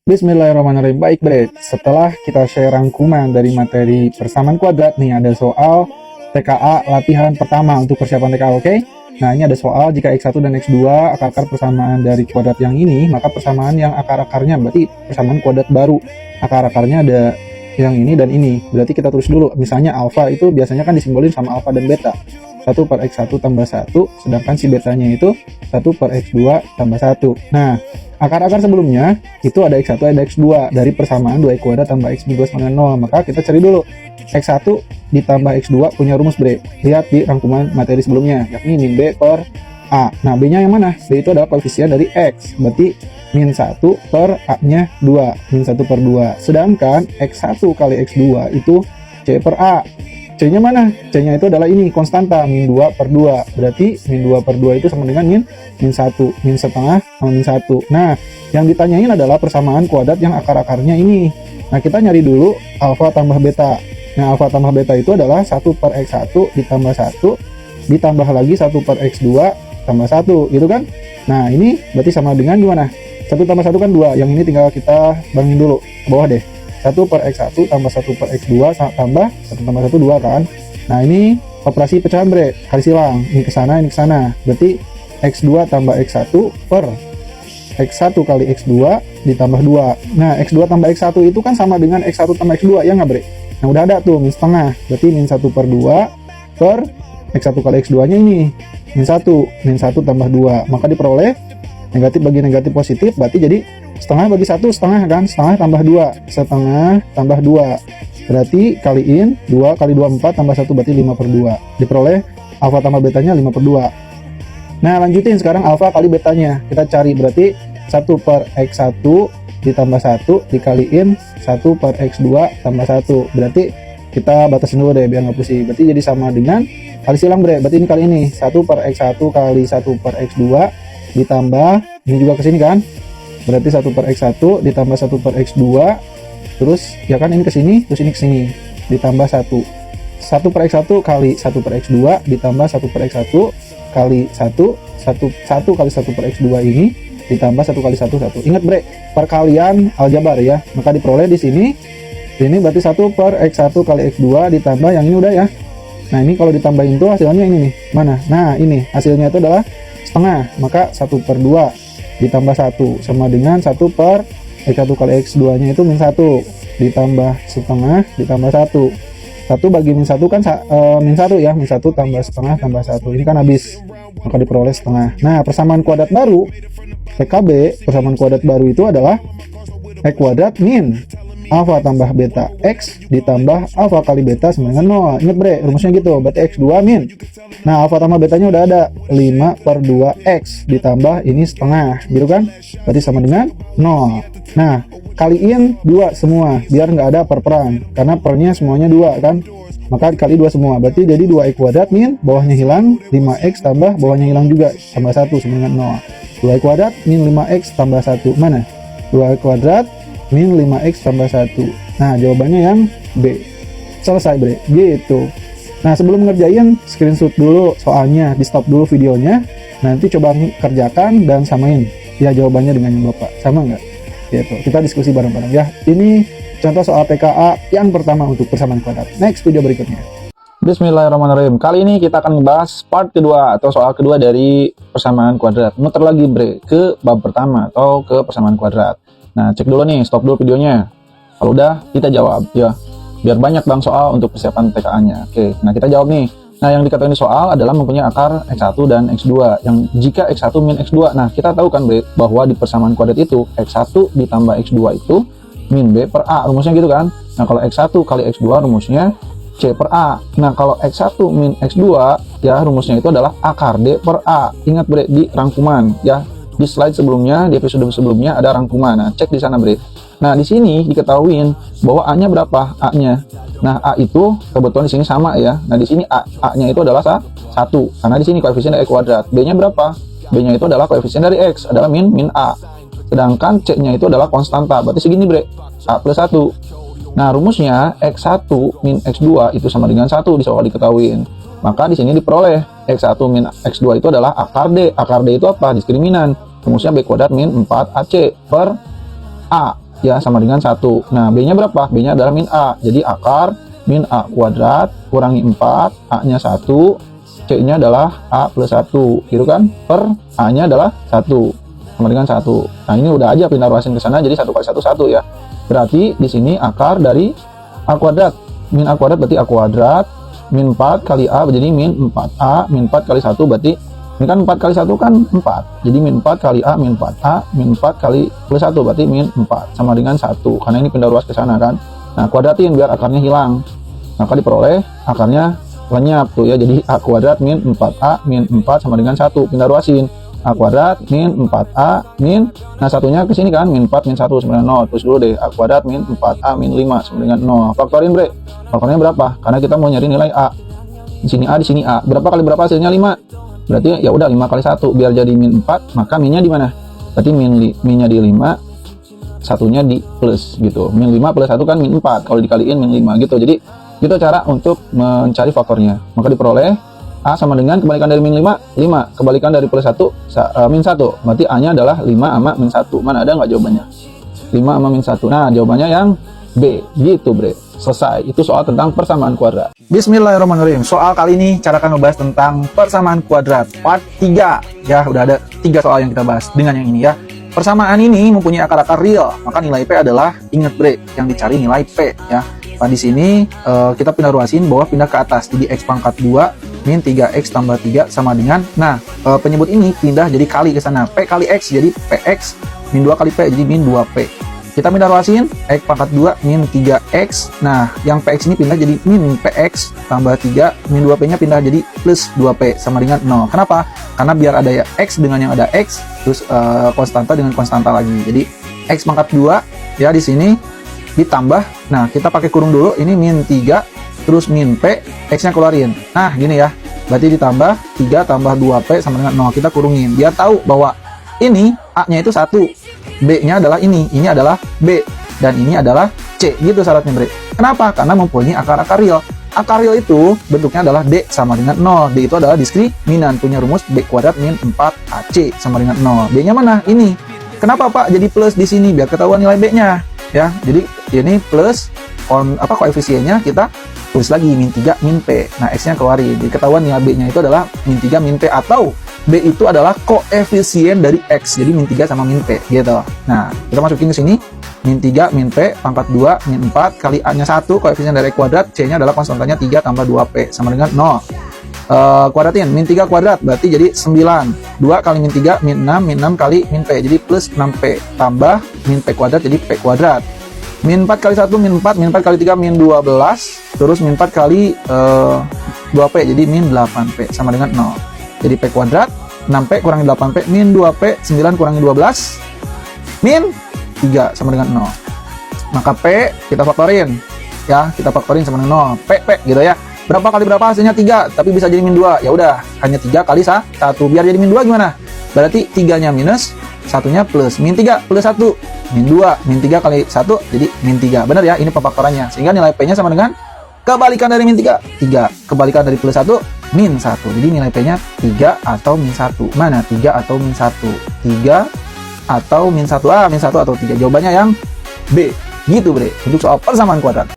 Bismillahirrahmanirrahim. Baik, Bre. Setelah kita share rangkuman dari materi persamaan kuadrat, nih ada soal TKA latihan pertama untuk persiapan TKA, oke? Nah, ini ada soal jika X1 dan X2 akar-akar persamaan dari kuadrat yang ini, maka persamaan yang akar-akarnya berarti persamaan kuadrat baru. Akar-akarnya ada yang ini dan ini. Berarti kita tulis dulu. Misalnya alfa itu biasanya kan disimbolin sama alfa dan beta. 1 per X1 tambah 1, sedangkan si betanya itu 1 per X2 tambah 1. Nah, akar-akar sebelumnya itu ada X1 ada X2 dari persamaan 2 kuadrat tambah X minus 2 sama 0. Maka kita cari dulu X1 ditambah X2 punya rumus, Bre. Lihat di rangkuman materi sebelumnya, yakni min B per A. Nah, B-nya yang mana? B itu adalah koefisien dari X, berarti min 1 per A-nya 2, min 1 per 2. Sedangkan X1 kali X2 itu C per A. C-nya mana? C-nya itu adalah ini, konstanta, min 2 per 2. Berarti min 2 per 2 itu sama dengan min 1, min setengah sama min 1. Nah, yang ditanyain adalah persamaan kuadrat yang akar-akarnya ini. Nah, kita nyari dulu alfa tambah beta. Nah, alfa tambah beta itu adalah 1 per X1 ditambah 1, ditambah lagi 1 per X2 tambah 1, gitu kan? Nah, ini berarti sama dengan gimana? 1 tambah 1 kan 2, yang ini tinggal kita bandingin dulu, ke bawah deh. 1 per X1 tambah 1 per X2 tambah 1 tambah 1, 2 kan? Nah, ini operasi pecahan, Bre, kali silang, ini ke sana, ini ke sana. Berarti X2 tambah X1 per X1 kali X2 ditambah 2. Nah, X2 tambah X1 itu kan sama dengan X1 tambah X2, ya nggak, Bre? Nah, udah ada tuh, min setengah. Berarti min 1 per 2 per X1 kali X2-nya ini. Min 1 tambah 2. Maka diperoleh negatif bagi negatif positif, berarti jadi setengah bagi 1, setengah kan? Setengah tambah 2. Setengah tambah 2. Berarti kaliin 2 kali 2, 4 tambah 1, berarti 5 per 2. Diperoleh alfa tambah betanya 5 per 2. Nah, lanjutin sekarang alfa kali betanya. Kita cari berarti 1 per X1 ditambah 1 dikaliin 1 per X2 tambah 1. Berarti kita batasin dulu deh biar nggak pusing. Berarti jadi sama dengan kali silang, Bre. Berarti ini kali ini 1 per X1 kali 1 per X2 ditambah ini juga ke sini kan? Berarti 1 per X1 ditambah 1 per X2. Terus ya kan ini ke sini, terus ini ke sini. Ditambah 1. 1 per X1 kali 1 per X2 ditambah 1 per X1 kali 1 kali 1 per X2 ini ditambah 1 kali 1, 1. Ingat, Bre, perkalian aljabar ya. Maka diperoleh di sini. Ini berarti 1 per X1 kali X2 ditambah yang ini udah ya. Nah, ini kalau ditambahin tuh hasilnya ini nih. Mana? Nah, ini hasilnya itu adalah setengah. Maka 1 per 2 ditambah 1 sama dengan 1 per X1 kali X2-nya itu min 1 ditambah setengah ditambah 1. 1 bagi min 1 kan min 1 ya. Min 1 tambah setengah tambah 1. Ini kan habis. Maka diperoleh setengah. Nah, persamaan kuadrat baru PKB, persamaan kuadrat baru itu adalah X kuadrat min alfa tambah beta X ditambah alfa kali beta sama dengan 0. Ingat, Bre, rumusnya gitu. Berarti X2 min. Nah, alfa tambah betanya udah ada. 5 per 2X ditambah ini setengah, gitu kan? Berarti sama dengan 0. Nah, kaliin 2 semua, biar nggak ada per-peran. Karena pernya semuanya 2 kan? Maka dikali 2 semua. Berarti jadi 2X kuadrat min, bawahnya hilang, 5X tambah, bawahnya hilang juga. Tambah 1 sama dengan 0. 2X kuadrat min 5X tambah 1. Mana? 2X kuadrat min 5X tambah 1. Nah, jawabannya yang B. Selesai, Bre. Gitu. Nah, sebelum ngerjain, screenshot dulu soalnya, di stop dulu videonya. Nanti coba kerjakan dan samain. Ya, jawabannya dengan yang Bapak. Sama nggak? Gitu. Kita diskusi bareng-bareng ya. Ini contoh soal TKA yang pertama untuk persamaan kuadrat. Next video berikutnya. Bismillahirrahmanirrahim. Kali ini kita akan membahas part kedua atau soal kedua dari persamaan kuadrat. Muter lagi, Bre, ke bab pertama atau ke persamaan kuadrat. Nah, cek dulu nih, stop dulu videonya. Kalau udah, kita jawab ya. Biar banyak bang soal untuk persiapan TKA-nya. Oke, nah kita jawab nih. Nah, yang dikatakan di soal adalah mempunyai akar X1 dan X2. Yang jika X1 min X2. Nah, kita tahu kan, Bre, bahwa di persamaan kuadrat itu X1 ditambah X2 itu min B per A. Rumusnya gitu kan? Nah, kalau X1 kali X2 rumusnya C per A. Nah, kalau X1 min X2 ya rumusnya itu adalah akar D per A. Ingat, Bre, di rangkuman ya. Di slide sebelumnya, di episode sebelumnya ada rangkuman. Nah, cek di sana, Bre. Nah, di sini diketahuin bahwa A-nya berapa? A-nya. Nah, A itu kebetulan di sini sama ya. Nah, di sini A-nya itu adalah 1. Karena di sini koefisien dari kuadrat. B-nya berapa? B-nya itu adalah koefisien dari X, adalah min A. Sedangkan C-nya itu adalah konstanta. Berarti segini, Bre. A plus 1. Nah, rumusnya X1 min X2 itu sama dengan 1 di soal diketahuin. Maka di sini diperoleh X1 min X2 itu adalah akar D. Akar D itu apa? Diskriminan. Rumusnya B kuadrat min 4AC per A. ya sama dengan 1. Nah, B-nya berapa? B-nya adalah min A. Jadi akar min A kuadrat kurangi 4, A-nya 1, C-nya adalah A plus 1, gitu kan? Per A-nya adalah 1, sama dengan 1. Nah, ini udah aja pindah ruasin ke sana, jadi 1 kali 1, 1 ya. Berarti di sini akar dari A kuadrat. Min A kuadrat berarti A kuadrat, min 4 kali A jadi min 4A, min 4 kali 1 berarti, ini kan 4 kali 1 kan 4, jadi min 4 kali A, min 4A, min 4 kali plus 1 berarti min 4, sama dengan 1, karena ini pindah ruas ke sana kan. Nah, kuadratin biar akarnya hilang, maka diperoleh akarnya lenyap tuh ya, jadi A kuadrat min 4A min 4 sama dengan 1, pindah ruasin, A kuadrat min 4A min, nah satunya ke sini kan, min 4 min 1 sama dengan 0, terus dulu deh, A kuadrat min 4A min 5 sama dengan 0, faktorin bre, faktornya berapa? Karena kita mau nyari nilai A, di sini A, di sini A, berapa kali berapa hasilnya? 5, berarti ya udah 5 kali 1, biar jadi min 4, maka minnya di mana? Berarti minnya di 5, satunya di plus gitu, min 5 plus 1 kan min 4, kalau dikaliin min 5 gitu. Jadi itu cara untuk mencari faktornya, maka diperoleh A sama dengan kebalikan dari min 5, 5. Kebalikan dari plus 1, min 1. Berarti A-nya adalah 5 sama min 1. Mana ada nggak jawabannya? 5 sama min 1. Nah, jawabannya yang B. Gitu, bre. Selesai. Itu soal tentang persamaan kuadrat. Bismillahirrahmanirrahim. Soal kali ini cara akan ngebahas tentang persamaan kuadrat. Part 3. Ya, udah ada 3 soal yang kita bahas dengan yang ini ya. Persamaan ini mempunyai akar-akar real. Maka nilai P adalah, ingat bre, yang dicari nilai P ya. Nah, di sini kita pindah ruasin bawah pindah ke atas. Jadi X pangkat 2 min 3X tambah 3 sama dengan, nah penyebut ini pindah jadi kali ke sana, P kali X jadi PX, min 2 kali P jadi min 2P. Kita pindah ruasin, X pangkat 2 min 3X, nah yang PX ini pindah jadi min PX tambah 3, min 2P nya pindah jadi plus 2P sama dengan 0. Kenapa? Karena biar ada ya X dengan yang ada X, terus konstanta dengan konstanta lagi. Jadi X pangkat 2 ya di sini ditambah, nah kita pakai kurung dulu, ini min 3 terus min P, X nya keluarin. Nah gini ya, berarti ditambah 3 tambah 2P sama dengan 0, kita kurungin biar tahu bahwa ini A nya itu 1, B nya adalah ini adalah B, dan ini adalah C, gitu syaratnya bre. Kenapa? Karena mempunyai akar-akar real. Akar real itu bentuknya adalah D sama dengan 0, D itu adalah diskriminan, punya rumus B kuadrat min 4AC sama dengan 0. B nya mana? Ini. Kenapa Pak jadi plus di sini? Biar ketahuan nilai B nya ya. Jadi ini plus koefisiennya kita tulis lagi min 3 min P. Nah, X nya keluarin. Jadi ketahuan nilai B nya itu adalah min 3 min P, atau B itu adalah koefisien dari X. Jadi min 3 sama min P gitu. Nah, kita masukin ke sini min 3 min P pangkat 2 min 4 kali A nya 1, koefisien dari kuadrat, C nya adalah konstantanya 3 tambah 2P sama dengan 0. Kuadratin min 3 kuadrat berarti jadi 9. 2 kali min 3 min 6, min 6 kali min P jadi plus 6P tambah min P kuadrat jadi P kuadrat. Min 4 kali 1 min 4, min 4 kali 3 min 12, terus min 4 kali 2P jadi min 8P sama dengan 0. Jadi P kuadrat 6P kurangi 8P min 2P, 9 kurangi 12 min 3 sama dengan 0. Maka P kita faktorin ya, kita faktorin sama dengan 0. P gitu ya. Berapa kali berapa hasilnya? 3, tapi bisa jadi min 2. Ya udah, hanya 3 kali 1. Biar jadi min 2 gimana? Berarti 3-nya minus, 1-nya plus. Min 3 plus 1, min 2. Min 3 kali 1 jadi min 3. Benar ya, ini pemfaktorannya. Sehingga nilai P-nya sama dengan kebalikan dari min 3. 3. Kebalikan dari plus 1, min 1. Jadi nilai P-nya 3 atau min 1. Mana? 3 atau min 1. 3 atau min 1. Min 1 atau 3. Jawabannya yang B. Gitu bre, untuk soal persamaan kuadrat.